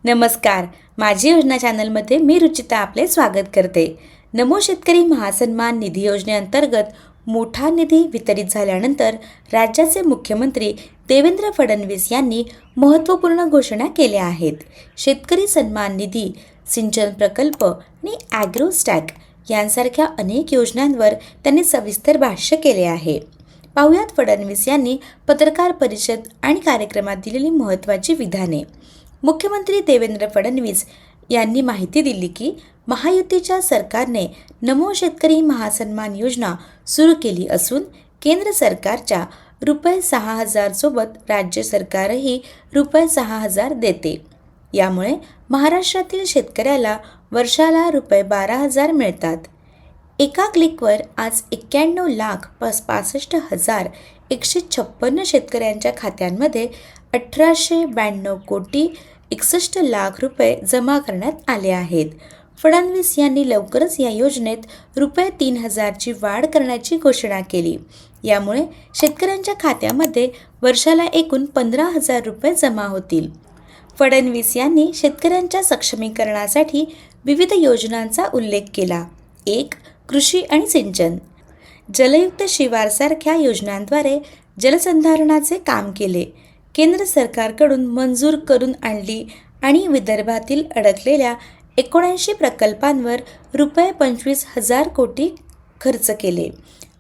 नमस्कार. माझी योजना चॅनलमध्ये मी रुचिता आपले स्वागत करते. नमो शेतकरी महासन्मान निधी योजनेअंतर्गत मोठा निधी वितरित झाल्यानंतर राज्याचे मुख्यमंत्री देवेंद्र फडणवीस यांनी महत्त्वपूर्ण घोषणा केल्या आहेत. शेतकरी सन्मान निधी, सिंचन प्रकल्प आणि ॲग्रोस्टॅक यांसारख्या अनेक योजनांवर त्यांनी सविस्तर भाष्य केले आहे. पाहुयात फडणवीस यांनी पत्रकार परिषद आणि कार्यक्रमात दिलेली महत्त्वाची विधाने. मुख्यमंत्री देवेंद्र फडणवीस यांनी माहिती दिली की महायुतीच्या सरकारने नमो शेतकरी महासन्मान योजना सुरू केली असून केंद्र सरकारच्या ₹6,000 सोबत राज्य सरकारही ₹6,000 देते. यामुळे महाराष्ट्रातील शेतकऱ्याला वर्षाला ₹12,000 मिळतात. एका क्लिकवर आज 91,65,156 शेतकऱ्यांच्या खात्यांमध्ये 1,892 कोटी 61 लाख रुपये जमा करण्यात आले आहेत. फडणवीस यांनी लवकरच या योजनेत ₹3,000 ची वाढ करण्याची घोषणा केली. यामुळे शेतकऱ्यांच्या खात्यामध्ये वर्षाला एकूण ₹15,000 जमा होतील. फडणवीस यांनी शेतकऱ्यांच्या सक्षमीकरणासाठी विविध योजनांचा उल्लेख केला. 1. कृषी आणि सिंचन. जलयुक्त शिवारसारख्या योजनांद्वारे जलसंधारणाचे काम केले. केंद्र सरकारकडून मंजूर करून आणली आणि विदर्भातील अडकलेल्या 79 प्रकल्पांवर ₹25,000 कोटी खर्च केले.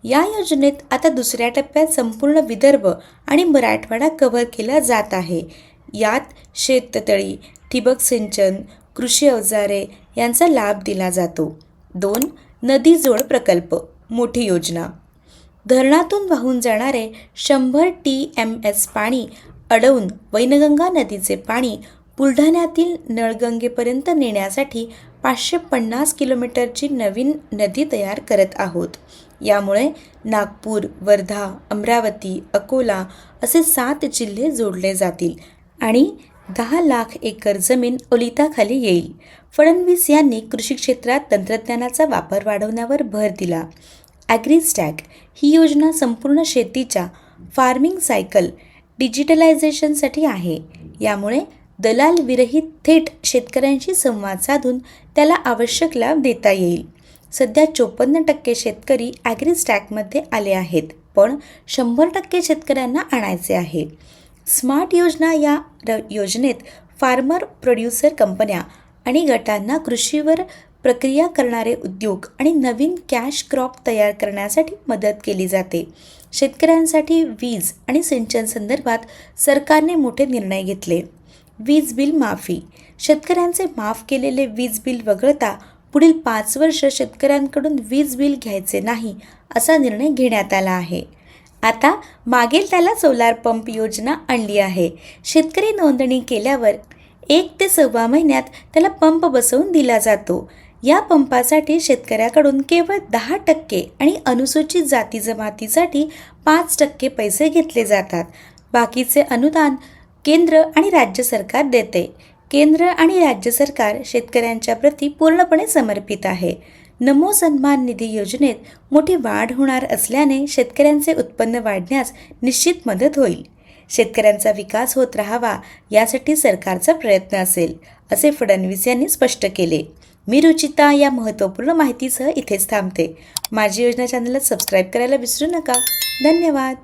या योजनेत आता दुसऱ्या टप्प्यात संपूर्ण विदर्भ आणि मराठवाडा कव्हर केला जात आहे. यात शेततळी, ठिबक सिंचन, कृषी अवजारे यांचा लाभ दिला जातो. 2. नदी जोड प्रकल्प. मोठी योजना. धरणातून वाहून जाणारे 100 TMS पाणी अडवून वैनगंगा नदीचे पाणी बुलढाण्यातील नळगंगेपर्यंत नेण्यासाठी 550 किलोमीटरची नवीन नदी तयार करत आहोत. यामुळे नागपूर, वर्धा, अमरावती, अकोला असे 7 जिल्हे जोडले जातील आणि 10 लाख एकर जमीन ओलिताखाली येईल. फडणवीस यांनी कृषी क्षेत्रात तंत्रज्ञानाचा वापर वाढवण्यावर भर दिला. ॲग्रीस्टॅक ही योजना संपूर्ण शेतीच्या फार्मिंग सायकल डिजिटलायझेशनसाठी आहे. यामुळे दलाल विरहित थेट शेतकऱ्यांशी संवाद साधून त्याला आवश्यक लाभ देता येईल. सध्या 54% शेतकरी ॲग्रीस्टॅकमध्ये आले आहेत, पण 100% शेतकऱ्यांना आणायचे आहे. स्मार्ट योजना. या योजनेत फार्मर प्रोड्युसर कंपन्या आणि गटांना कृषीवर प्रक्रिया करणारे उद्योग आणि नवीन कॅश क्रॉप तयार करण्यासाठी मदत केली जाते. शेतकऱ्यांसाठी वीज आणि सिंचन संदर्भात सरकारने मोठे निर्णय घेतले. वीज बिल माफी. शेतकऱ्यांचे माफ केलेले वीज बिल वगळता पुढील 5 वर्ष शेतकऱ्यांकडून वीज बिल घ्यायचे नाही असा निर्णय घेण्यात आला आहे. आता मागेल त्याला सोलार पंप योजना आणली आहे. शेतकरी नोंदणी केल्यावर 1 ते 1.25 महिन्यात त्याला पंप बसवून दिला जातो. या पंपासाठी शेतकऱ्याकडून केवळ 10% आणि अनुसूचित जाती जमातीसाठी 5% पैसे घेतले जातात. बाकीचे अनुदान केंद्र आणि राज्य सरकार देते. केंद्र आणि राज्य सरकार शेतकऱ्यांच्या प्रती पूर्णपणे समर्पित आहे. नमो सन्मान निधी योजनेत मोठी वाढ होणार असल्याने शेतकऱ्यांचे उत्पन्न वाढण्यास निश्चित मदत होईल. शेतकऱ्यांचा विकास होत राहावा यासाठी सरकारचा प्रयत्न असेल, असे फडणवीस यांनी स्पष्ट केले. मी रुचिता या महत्त्वपूर्ण माहितीसह इथेच थांबते. माझी योजना चॅनलला सबस्क्राईब करायला विसरू नका. धन्यवाद.